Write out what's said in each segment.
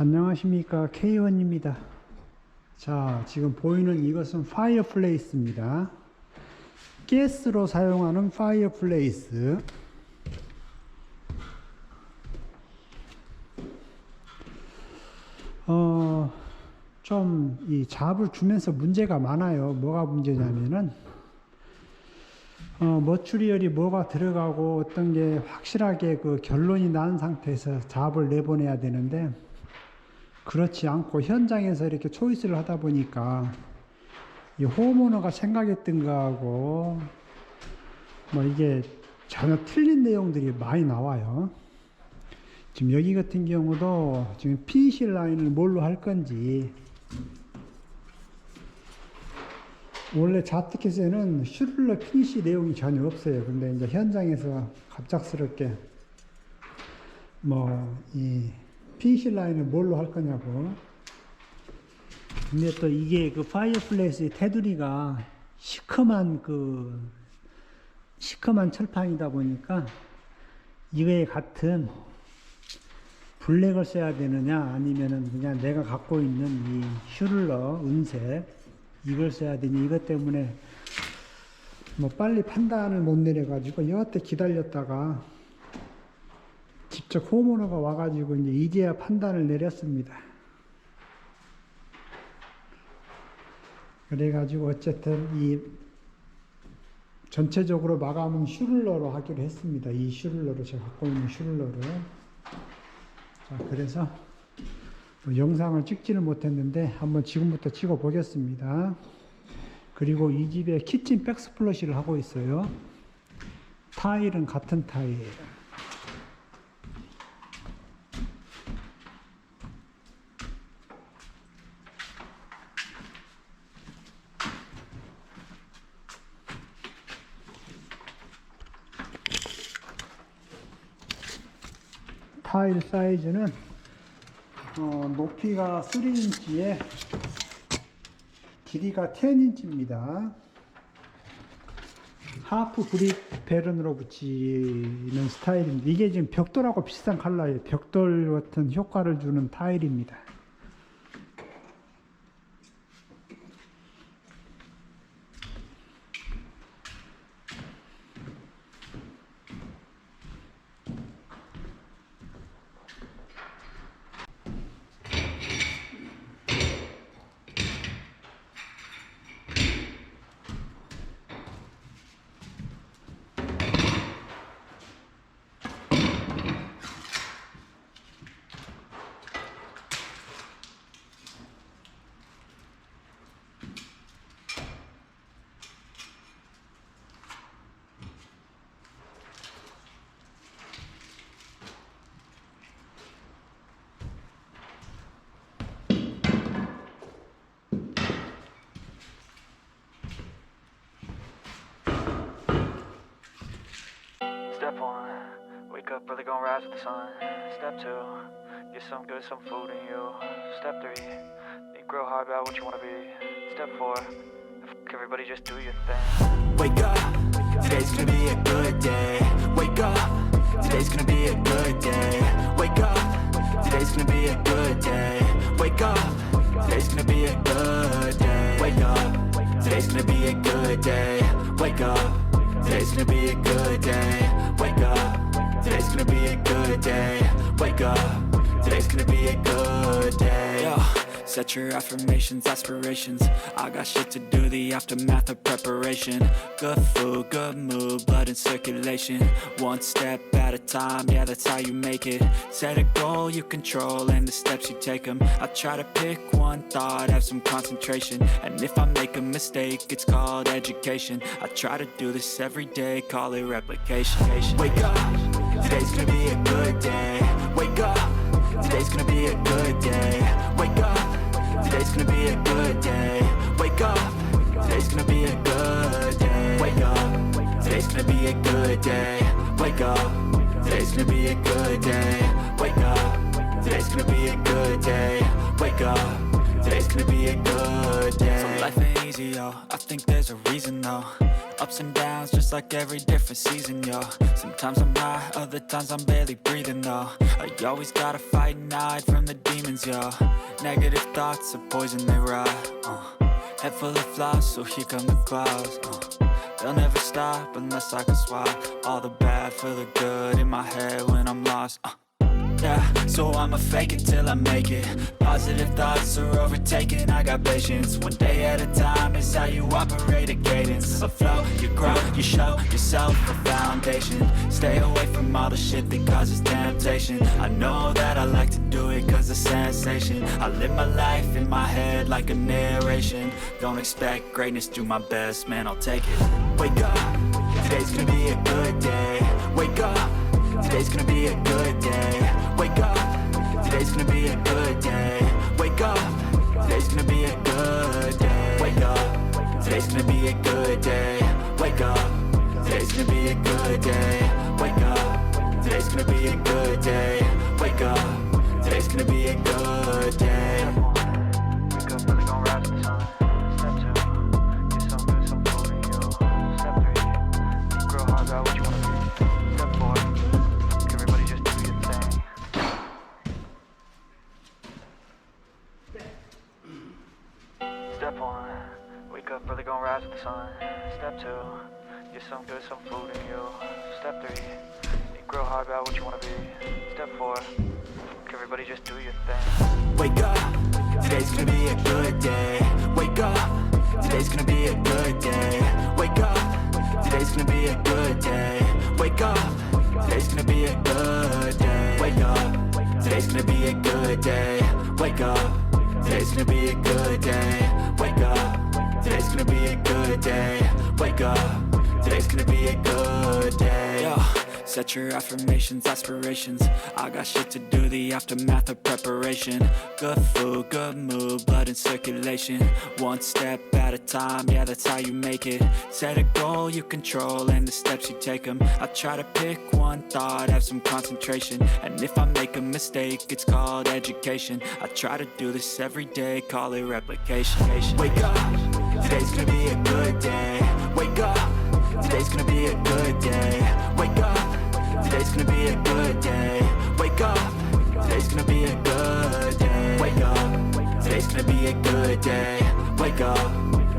안녕하십니까, K1입니다. 자, 지금 보이는 이것은 파이어플레이스입니다. 가스로 사용하는 파이어플레이스. 좀 이 잡을 주면서 문제가 많아요. 뭐가 문제냐면은 머추리얼이 뭐가 들어가고 어떤 게 확실하게 그 결론이 난 상태에서 잡을 내보내야 되는데, 그렇지 않고 현장에서 이렇게 초이스를 하다 보니까 이 홈오너가 생각했던 거하고 뭐 이게 전혀 틀린 내용들이 많이 나와요. 지금 여기 같은 경우도 지금 피니시 라인을 뭘로 할 건지, 원래 잡티켓에는 슈를러 피니시 내용이 전혀 없어요. 근데 이제 현장에서 갑작스럽게 뭐 이 피니시 라인을 뭘로 할 거냐고. 근데 또 이게 그 파이어플레이스의 테두리가 시커먼 철판이다 보니까 이거에 같은 블랙을 써야 되느냐, 아니면은 그냥 내가 갖고 있는 이 슈를러 은색 이걸 써야 되니, 이것 때문에 뭐 빨리 판단을 못 내려가지고 여태 기다렸다가 직접 홈오너가 와가지고 이제야 판단을 내렸습니다. 그래가지고 어쨌든 이 전체적으로 마감은 슈를러로 하기로 했습니다. 이 슈를러로, 제가 갖고 있는 슈를러로. 자, 그래서 뭐 영상을 찍지는 못했는데 한번 지금부터 찍어 보겠습니다. 그리고 이 집에 키친 백스플러시를 하고 있어요. 타일은 같은 타일. 타일 사이즈는 높이가 3인치에 길이가 10인치입니다. 하프 브릭 배런으로 붙이는 스타일입니다. 이게 지금 벽돌하고 비슷한 컬러예요. 벽돌 같은 효과를 주는 타일입니다. Step 1, wake up early, gonna rise with the sun. Step 2, get some good, some food in you. Step 3, think real hard about what you wanna be. Step 4, everybody just do your thing. Wake up, today's gonna be a good day. Wake up, today's gonna be a good day. Wake up, today's gonna be a good day. Wake up, today's gonna be a good day. Wake up, today's gonna be a good day. Wake up. Today's gonna be a good day. Wake up. Today's gonna be a good day. Wake up. Today's gonna be a good day. Yo, set your affirmations, aspirations. I got shit to do, the aftermath of preparation. Good food, good mood, blood in circulation. One step at a time, yeah, that's how you make it. Set a goal you control and the steps you take them. I try to pick one thought, have some concentration. And if I make a mistake, it's called education. I try to do this every day, call it replication. Wake up, today's gonna be a good day. Wake up, today's gonna be a good day. Wake up, today's gonna be a good day. Wake up, today's gonna be a good day. Wake up, today's gonna be a good day. Wake up, today's gonna be a good day. Wake up, today's gonna be a good day. Wake up, today's gonna be a good day. So life ain't easy, yo. I think there's a reason, though. Ups and downs, just like every different season, yo. Sometimes I'm high, other times I'm barely breathing, though. I always gotta fight and hide from the demons, yo. Negative thoughts are poison, they rot. Head full of flies, so here come the clouds. They'll never stop unless I can swap all the bad for the good in my head when I'm lost. Yeah, so I'ma fake it till I make it. Positive thoughts are overtaken, I got patience. One day at a time is how you operate a cadence. A flow, you grow, you show yourself a foundation. Stay away from all the shit that causes temptation. I know that I like to do it cause it's sensation. I live my life in my head like a narration. Don't expect greatness, do my best, man, I'll take it. Wake up, today's gonna be a good day. Wake up, today's gonna be a good day. Wake up, today's gonna be a good day. Wake up, today's gonna be a good day. Wake up, today's gonna be a good day. Wake up, today's gonna be a good day. Wake up, today's gonna be a good day. Wake up, today's gonna be a good day. Wake up, really gon' rise to the sun. Step 2, get some good, some food in you. Step 3, think real hard about what you wanna be. Step 4, everybody just do your thing. Step 1, wake up, really gon' rise with the sun. Step 2, get some good, some food in you. Step 3, think real hard about what you wanna be. Step 4, everybody just do your thing. Wake up, today's gonna be a good day. Wake up, today's gonna be a good day. Wake up, today's gonna be a good day. Wake up, today's gonna be a good day. Wake up, today's gonna be a good day. Wake up, today's gonna be a good day. Wake up, today's gonna be a good day. Wake up, today's gonna be a good day. Yo. Set your affirmations, aspirations. I got shit to do, the aftermath of preparation. Good food, good mood, blood in circulation. One step at a time, yeah, that's how you make it. Set a goal you control and the steps you take them. I try to pick one thought, have some concentration. And if I make a mistake, it's called education. I try to do this every day, call it replication. Wake up, today's gonna be a good day. Wake up, today's gonna be a good day. Wake up, today's gonna be a good day. Wake up, today's gonna be a good day. Wake up, today's gonna be a good day. Wake up,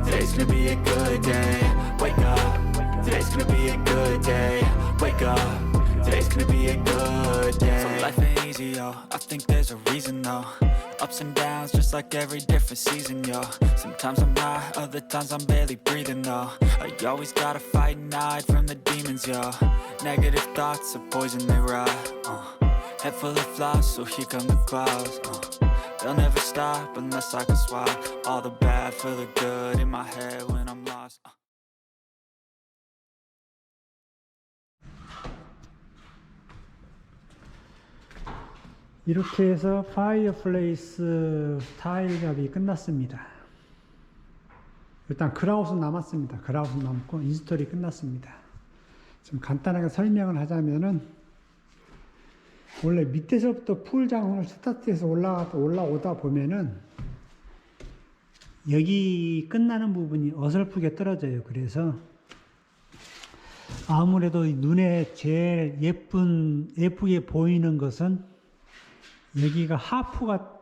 today's gonna be a good day. Wake up, today's gonna be a good day. Wake up, today's gonna be a good day. So life ain't easy, yo. I think there's a reason, though. Ups and downs, just like every different season, yo. Sometimes I'm high, other times I'm barely breathing, though. I always gotta fight and hide from the demons, yo. Negative thoughts are poison, they rot. Head full of flies, so here come the clouds. They'll never stop unless I can swap all the bad for the good in my head when I'm lost. 이렇게 해서 파이어플레이스 타일작업이 끝났습니다. 일단 그라웃은 남았습니다. 그라웃은 남고 인스톨이 끝났습니다. 좀 간단하게 설명을 하자면은 원래 밑에서부터 풀 장원을 스타트해서 올라오다 보면은 여기 끝나는 부분이 어설프게 떨어져요. 그래서 아무래도 눈에 제일 예쁘게 보이는 것은 여기가 하프가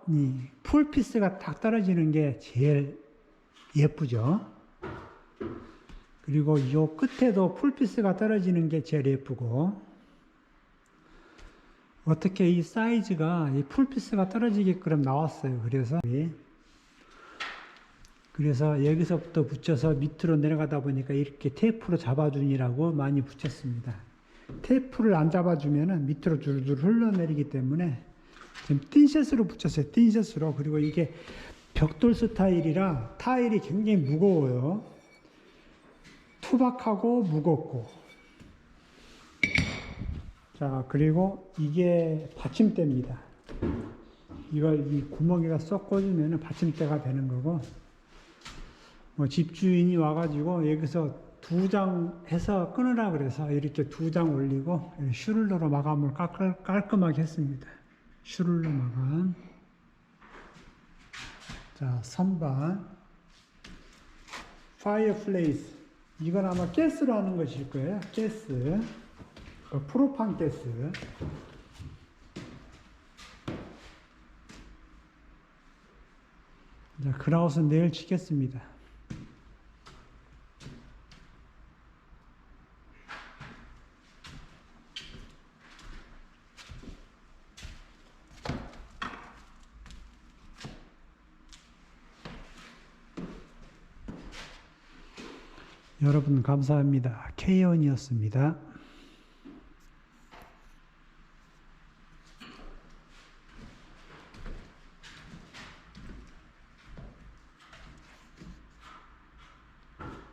풀피스가 딱 떨어지는 게 제일 예쁘죠. 그리고 이 끝에도 풀피스가 떨어지는 게 제일 예쁘고, 어떻게 이 사이즈가 이 풀피스가 떨어지게끔 나왔어요. 그래서 여기서부터 붙여서 밑으로 내려가다 보니까 이렇게 테이프로 잡아주니라고 많이 붙였습니다. 테이프를 안 잡아주면은 밑으로 줄줄 흘러내리기 때문에 지금 틴셋으로 붙였어요. 틴셋으로. 그리고 이게 벽돌 스타일이라 타일이 굉장히 무거워요. 투박하고 무겁고. 자, 그리고 이게 받침대입니다. 이걸 이 구멍에가 쏙 꽂으면 받침대가 되는 거고, 뭐 집주인이 와가지고 여기서 2장 해서 끊으라 그래서 이렇게 2장 올리고 슈룰러로 마감을 깔끔하게 했습니다. 슈룰러 마감. 자, 선반. 파이어플레이스. 이건 아마 가스로 하는 것일 거예요. 가스. 프로판 가스. 자, 그라웃은 내일 치겠습니다. 여러분 감사합니다. K원이었습니다.